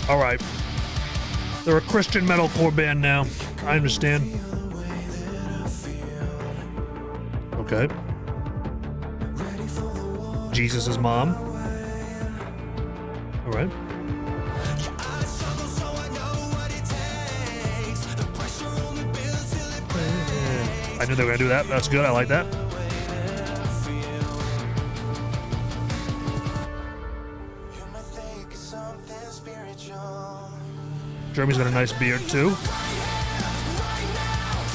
All right. They're a Christian metalcore band now. I understand. Okay. Jesus' mom. All right. I knew they were going to do that. That's good. I like that. Jeremy's got a nice beard, too.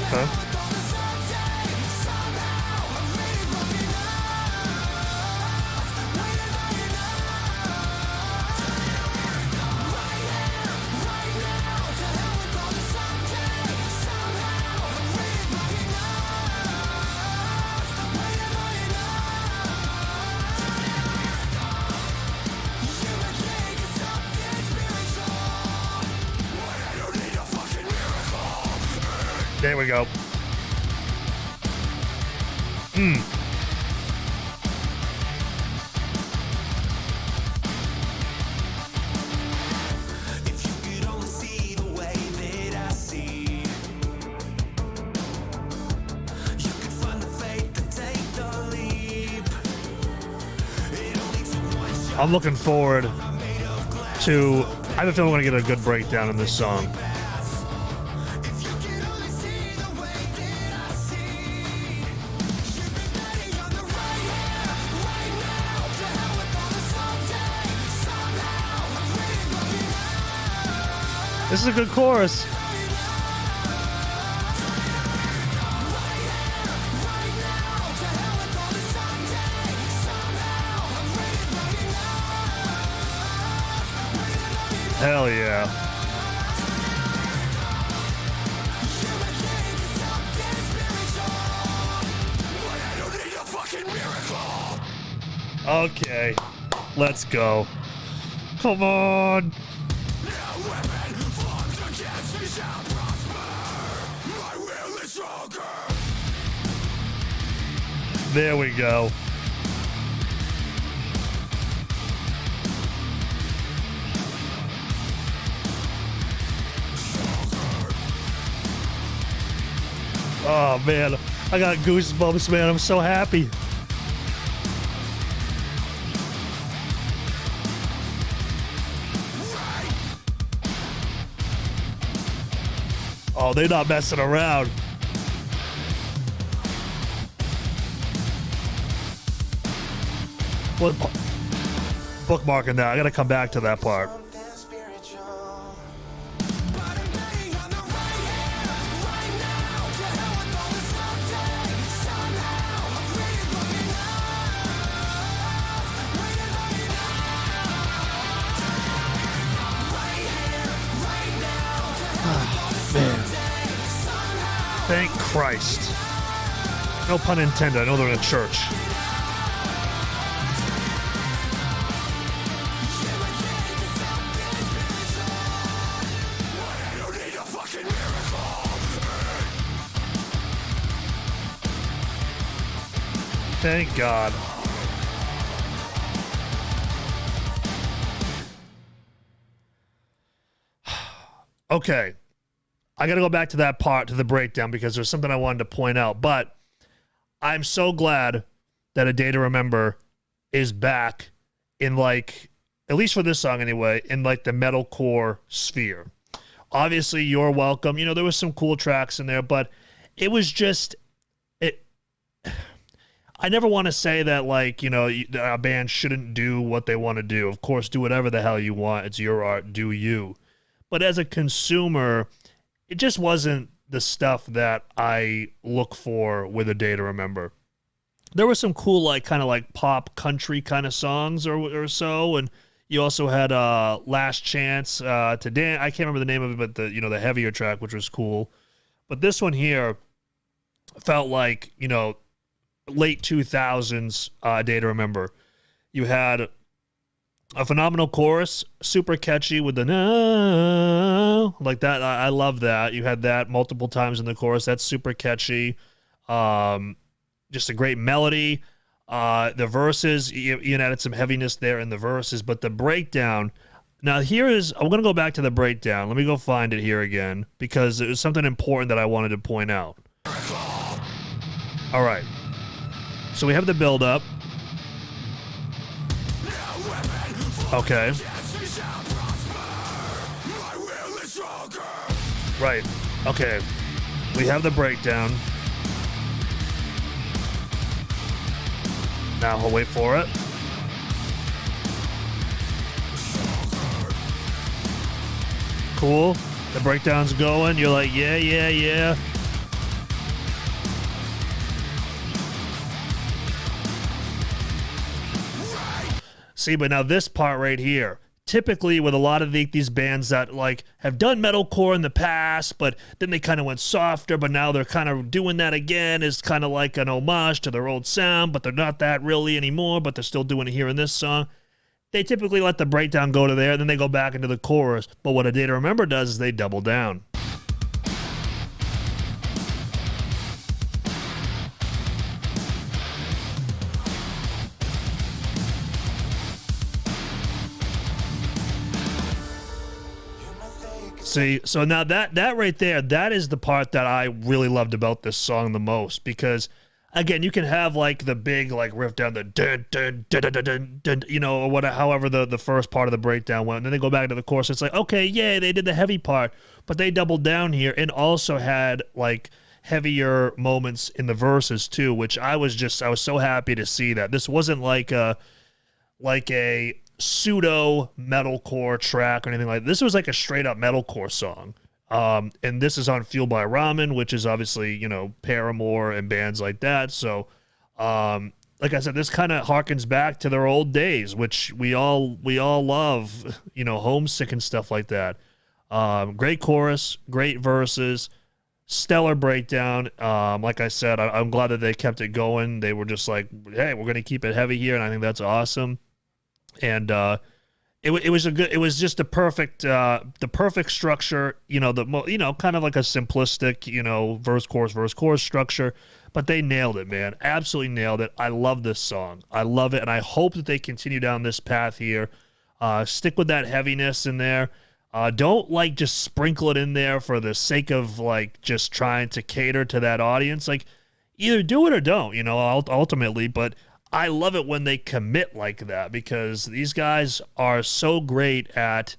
Okay. There we go. I'm looking forward to... I have a feeling we're going to get a good breakdown in this song. This is a good chorus. Hell yeah. Okay, let's go. Come on. There we go. Oh man, I got goosebumps, man. I'm so happy. Oh, they're not messing around. What? Bookmarking that. I gotta come back to that part. Man. Thank Christ. No pun intended. I know they're in a church. Thank God. Okay. I got to go back to that part, to the breakdown, because there's something I wanted to point out. But I'm so glad that A Day to Remember is back in, like, at least for this song anyway, in, like, the metalcore sphere. Obviously, You're Welcome. You know, there was some cool tracks in there, but it was just... I never want to say that, like, you know, a band shouldn't do what they want to do. Of course, do whatever the hell you want. It's your art. Do you. But as a consumer... it just wasn't the stuff that I look for with A Day to Remember. There were some cool, like, kind of like pop country kind of songs or so, and you also had Last Chance to Dance. I can't remember the name of it, but the heavier track, which was cool. But this one here felt like, you know, late 2000s A Day to Remember. You had a phenomenal chorus, super catchy with the no, like that. I love that. You had that multiple times in the chorus. That's super catchy. Just a great melody. The verses, Ian added some heaviness there in the verses, but the breakdown Now I'm going to go back to the breakdown. Let me go find it here again because it was something important that I wanted to point out. All right. So we have the build up. Okay. Right. Okay. We have the breakdown. Now we'll wait for it. Cool. The breakdown's going. You're like, yeah, yeah, yeah. See, but now this part right here, typically with a lot of these bands that like have done metalcore in the past, but then they kind of went softer, but now they're kind of doing that again is kind of like an homage to their old sound, but they're not that really anymore, but they're still doing it here in this song. They typically let the breakdown go to there, and then they go back into the chorus. But what A Day to Remember does is they double down. See, so now that right there, that is the part that I really loved about this song the most, because again, you can have like the big like riff down the dun dun dun dun dun dun, dun you know, or whatever, however the first part of the breakdown went, and then they go back to the chorus. It's like, okay, yeah, they did the heavy part, but they doubled down here and also had like heavier moments in the verses too, which I was so happy to see that. This wasn't like a pseudo metalcore track or anything like that. This was like a straight up metalcore song. And this is on Fueled by Ramen, which is obviously, you know, Paramore and bands like that. So, like I said, this kind of harkens back to their old days, which we all love, you know, Homesick and stuff like that. Great chorus, great verses, stellar breakdown. Like I said, I'm glad that they kept it going. They were just like, hey, we're going to keep it heavy here. And I think that's awesome. And, it was just the perfect structure, you know, kind of like a simplistic, you know, verse chorus structure, but they nailed it, man. Absolutely nailed it. I love this song. I love it. And I hope that they continue down this path here. Stick with that heaviness in there. Don't like just sprinkle it in there for the sake of like just trying to cater to that audience. Like either do it or don't, you know, ultimately, but I love it when they commit like that because these guys are so great at,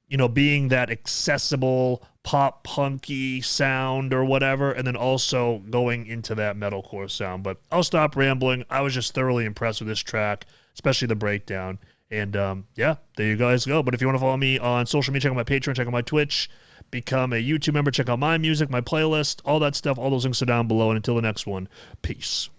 you know, being that accessible pop punky sound or whatever, and then also going into that metalcore sound. But I'll stop rambling. I was just thoroughly impressed with this track, especially the breakdown. And yeah, there you guys go. But if you want to follow me on social media, check out my Patreon, check out my Twitch, become a YouTube member, check out my music, my playlist, all that stuff. All those links are down below. And until the next one, peace.